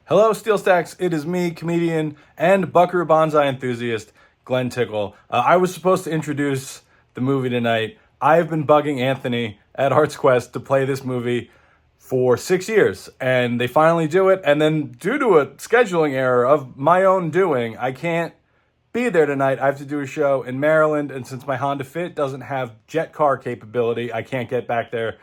Hello, Steel Stacks. It is me, comedian and Buckaroo Banzai enthusiast, Glenn Tickle. I was supposed to introduce the movie tonight. I have been bugging Anthony at Arts Quest to play this movie for 6 years, and they finally do it. And then, due to a scheduling error of my own doing, I can't be there tonight. I have to do a show in Maryland, and since my Honda Fit doesn't have jet car capability, I can't get back there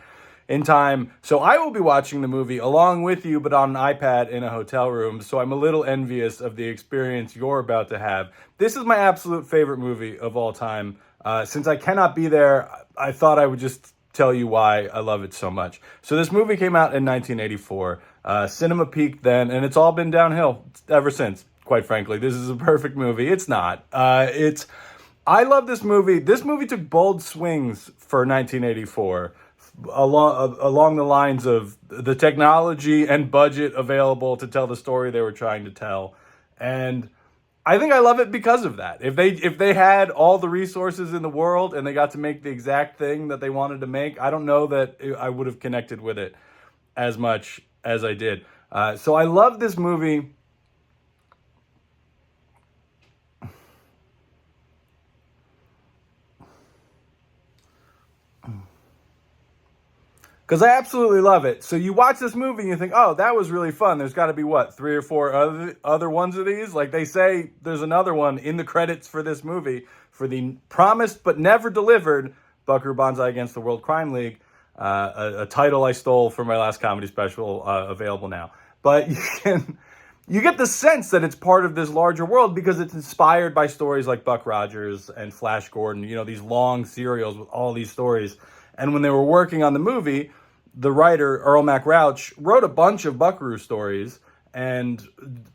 in time. So I will be watching the movie along with you, but on an iPad in a hotel room. So I'm a little envious of the experience you're about to have. This is my absolute favorite movie of all time. Since I cannot be there, I thought I would just tell you why I love it so much. So this movie came out in 1984. Cinema peaked then, and it's all been downhill ever since. Quite frankly, this is a perfect movie. It's not. I love this movie. This movie took bold swings for 1984 along the lines of the technology and budget available to tell the story they were trying to tell. And I think I love it because of that. If they had all the resources in the world and they got to make the exact thing that they wanted to make, I don't know that I would have connected with it as much as I did. So I love this movie. Because I absolutely love it. So you watch this movie and you think, oh, that was really fun. There's got to be, what, three or four other ones of these? Like they say there's another one in the credits for this movie for the promised but never delivered Buckaroo Banzai Against the World Crime League, a title I stole from my last comedy special, available now. But you get the sense that it's part of this larger world because it's inspired by stories like Buck Rogers and Flash Gordon, these long serials with all these stories. And when they were working on the movie, the writer, Earl Mac Rauch, wrote a bunch of Buckaroo stories, and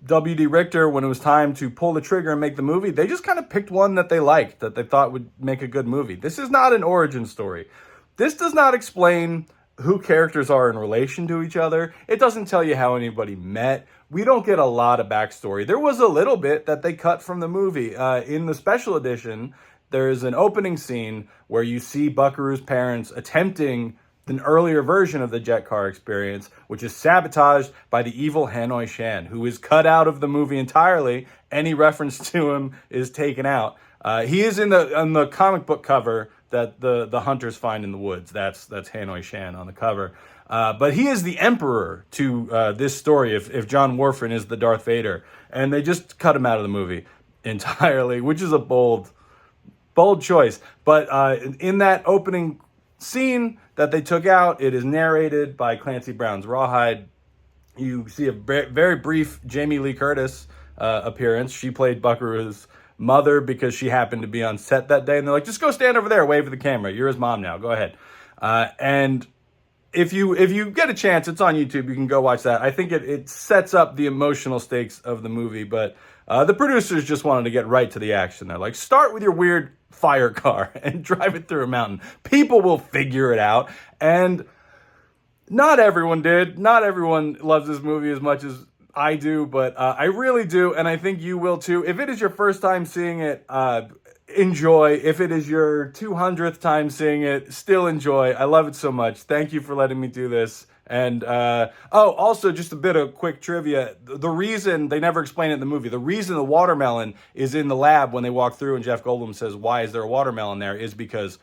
W.D. Richter, when it was time to pull the trigger and make the movie, they just kind of picked one that they liked, that they thought would make a good movie. This is not an origin story. This does not explain who characters are in relation to each other. It doesn't tell you how anybody met. We don't get a lot of backstory. There was a little bit that they cut from the movie. In the special edition, there is an opening scene where you see Buckaroo's parents attempting an earlier version of the jet car experience, which is sabotaged by the evil Hanoi Shan, who is cut out of the movie entirely. Any reference to him is taken out. He is in the comic book cover that the hunters find in the woods. That's Hanoi Shan on the cover. But he is the emperor to this story if John Warfrin is the Darth Vader. And they just cut him out of the movie entirely, which is a bold choice. But in that opening scene that they took out, it is narrated by Clancy Brown's Rawhide. You see a very brief Jamie Lee Curtis appearance. She played Buckaroo's mother because she happened to be on set that day. And they're like, just go stand over there, wave at the camera. You're his mom now. Go ahead. And if you get a chance, it's on YouTube. You can go watch that. I think it sets up the emotional stakes of the movie. But the producers just wanted to get right to the action. They're like, start with your weird fire car and drive it through a mountain. People will figure it out. And not everyone did. Not everyone loves this movie as much as I do, but I really do, and I think you will too. If it is your first time seeing it, enjoy. If it is your 200th time seeing it, still enjoy. I love it so much. Thank you for letting me do this. And, also just a bit of quick trivia. The reason, they never explain it in the movie, the reason the watermelon is in the lab when they walk through and Jeff Goldblum says, why is there a watermelon there, is because